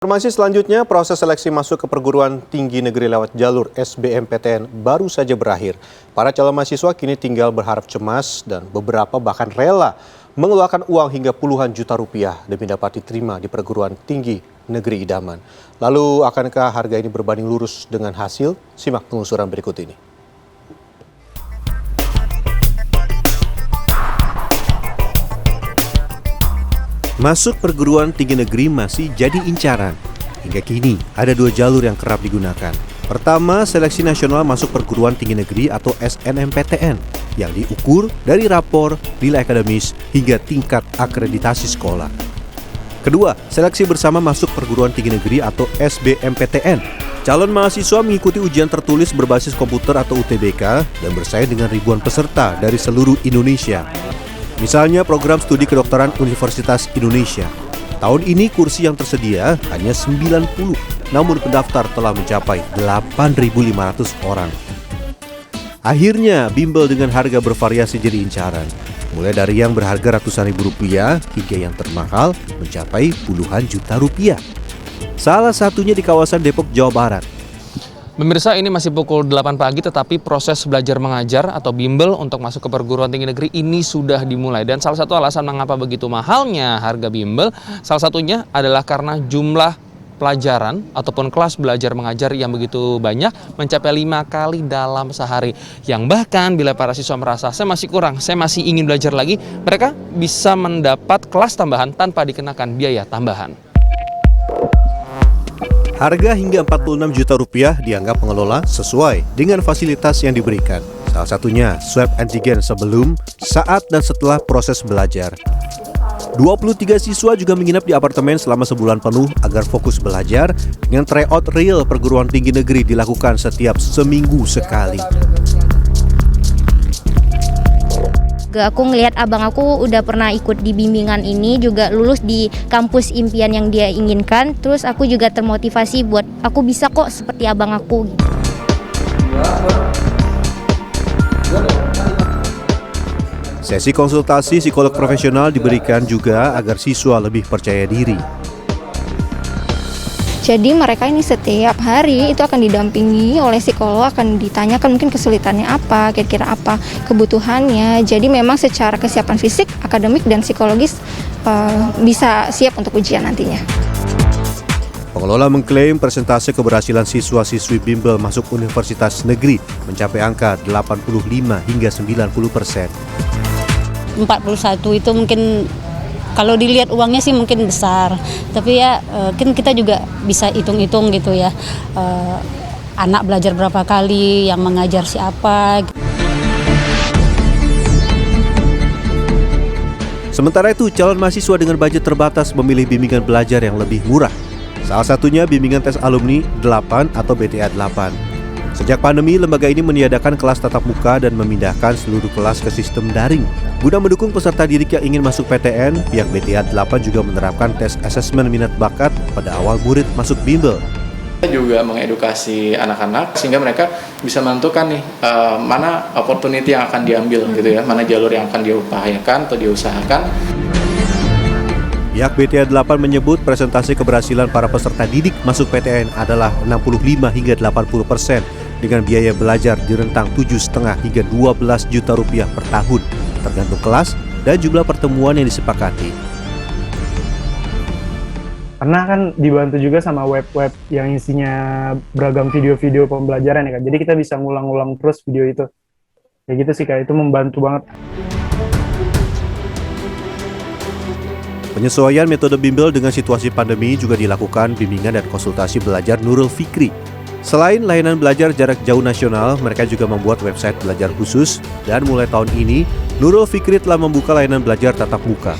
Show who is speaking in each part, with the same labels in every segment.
Speaker 1: Informasi selanjutnya, proses seleksi masuk ke perguruan tinggi negeri lewat jalur SBMPTN baru saja berakhir. Para calon mahasiswa kini tinggal berharap cemas dan beberapa bahkan rela mengeluarkan uang hingga puluhan juta rupiah demi dapat diterima di perguruan tinggi negeri idaman. Lalu akankah harga ini berbanding lurus dengan hasil? Simak penelusuran berikut ini. Masuk perguruan tinggi negeri masih jadi incaran. Hingga kini ada dua jalur yang kerap digunakan. Pertama, seleksi nasional masuk perguruan tinggi negeri atau SNMPTN yang diukur dari rapor, nilai akademis, hingga tingkat akreditasi sekolah. Kedua, seleksi bersama masuk perguruan tinggi negeri atau SBMPTN. Calon mahasiswa mengikuti ujian tertulis berbasis komputer atau UTBK dan bersaing dengan ribuan peserta dari seluruh Indonesia. Misalnya program studi kedokteran Universitas Indonesia. Tahun ini kursi yang tersedia hanya 90, namun pendaftar telah mencapai 8.500 orang. Akhirnya bimbel dengan harga bervariasi jadi incaran. Mulai dari yang berharga ratusan ribu rupiah hingga yang termahal mencapai puluhan juta rupiah. Salah satunya di kawasan Depok, Jawa Barat.
Speaker 2: Pemirsa, ini masih pukul 8 pagi tetapi proses belajar mengajar atau bimbel untuk masuk ke perguruan tinggi negeri ini sudah dimulai. Dan salah satu alasan mengapa begitu mahalnya harga bimbel, salah satunya adalah karena jumlah pelajaran ataupun kelas belajar mengajar yang begitu banyak, mencapai 5 kali dalam sehari. Yang bahkan bila para siswa merasa saya masih kurang, saya masih ingin belajar lagi, mereka bisa mendapat kelas tambahan tanpa dikenakan biaya tambahan.
Speaker 1: Harga hingga 46 juta rupiah dianggap pengelola sesuai dengan fasilitas yang diberikan. Salah satunya swab antigen sebelum, saat, dan setelah proses belajar. 23 siswa juga menginap di apartemen selama sebulan penuh agar fokus belajar dengan tryout real perguruan tinggi negeri dilakukan setiap seminggu sekali.
Speaker 3: Aku ngelihat abang aku udah pernah ikut di bimbingan ini, juga lulus di kampus impian yang dia inginkan. Terus aku juga termotivasi buat aku bisa kok seperti abang aku.
Speaker 1: Sesi konsultasi psikolog profesional diberikan juga agar siswa lebih percaya diri.
Speaker 4: Jadi mereka ini setiap hari itu akan didampingi oleh psikolog, akan ditanyakan mungkin kesulitannya apa, kira-kira apa kebutuhannya. Jadi memang secara kesiapan fisik, akademik, dan psikologis bisa siap untuk ujian nantinya.
Speaker 1: Pengelola mengklaim persentase keberhasilan siswa-siswi bimbel masuk universitas negeri mencapai angka 85 hingga 90%.
Speaker 5: 41 itu mungkin kalau dilihat uangnya sih mungkin besar, tapi ya kan kita juga bisa hitung-hitung gitu ya, anak belajar berapa kali, yang mengajar siapa.
Speaker 1: Sementara itu, calon mahasiswa dengan budget terbatas memilih bimbingan belajar yang lebih murah. Salah satunya bimbingan tes alumni 8 atau BTA 8. Sejak pandemi, lembaga ini meniadakan kelas tatap muka dan memindahkan seluruh kelas ke sistem daring. Guna mendukung peserta didik yang ingin masuk PTN, pihak BTA 8 juga menerapkan tes asesmen minat bakat pada awal murid masuk bimbel.
Speaker 6: Kita juga mengedukasi anak-anak sehingga mereka bisa menentukan nih mana opportunity yang akan diambil gitu ya, mana jalur yang akan diupayakan atau diusahakan.
Speaker 1: Pihak BTA 8 menyebut presentasi keberhasilan para peserta didik masuk PTN adalah 65 hingga 80% dengan biaya belajar di rentang 7,5 hingga 12 juta rupiah per tahun, tergantung kelas dan jumlah pertemuan yang disepakati.
Speaker 7: Karena kan dibantu juga sama web-web yang isinya beragam video-video pembelajaran ya kan. Jadi kita bisa ngulang-ulang terus video itu. Ya gitu sih Kak, itu membantu banget.
Speaker 1: Penyesuaian metode bimbel dengan situasi pandemi juga dilakukan bimbingan dan konsultasi belajar Nurul Fikri. Selain layanan belajar jarak jauh nasional, mereka juga membuat website belajar khusus dan mulai tahun ini, Nurul Fikri telah membuka layanan belajar tatap muka.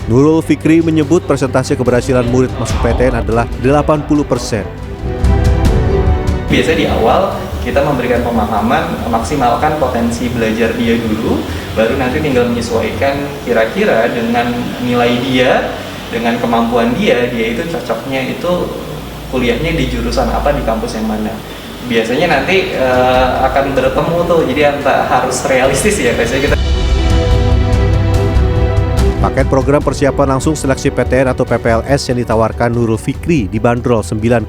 Speaker 1: Nurul Fikri menyebut persentase keberhasilan murid masuk PTN adalah 80%.
Speaker 8: Biasanya di awal kita memberikan pemahaman, maksimalkan potensi belajar dia dulu, baru nanti tinggal menyesuaikan kira-kira dengan nilai dia, dengan kemampuan dia itu cocoknya itu kuliahnya di jurusan apa, di kampus yang mana. Biasanya nanti akan bertemu tuh, jadi harus realistis ya biasanya kita.
Speaker 1: Paket program persiapan langsung seleksi PTN atau PPLS yang ditawarkan Nurul Fikri dibanderol 9,6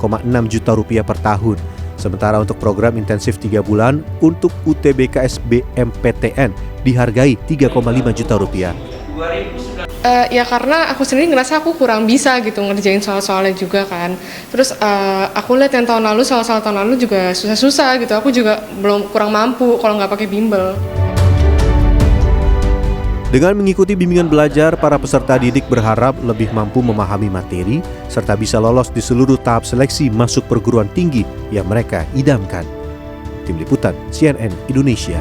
Speaker 1: juta rupiah per tahun. Sementara untuk program intensif 3 bulan untuk UTBK-SBMPTN dihargai 3,5 juta rupiah.
Speaker 9: Ya karena aku sendiri ngerasa aku kurang bisa gitu ngerjain soal-soalnya juga kan. Terus aku lihat yang tahun lalu, soal-soal tahun lalu juga susah-susah gitu. Aku juga kurang mampu kalau nggak pakai bimbel.
Speaker 1: Dengan mengikuti bimbingan belajar, para peserta didik berharap lebih mampu memahami materi serta bisa lolos di seluruh tahap seleksi masuk perguruan tinggi yang mereka idamkan. Tim Liputan CNN Indonesia.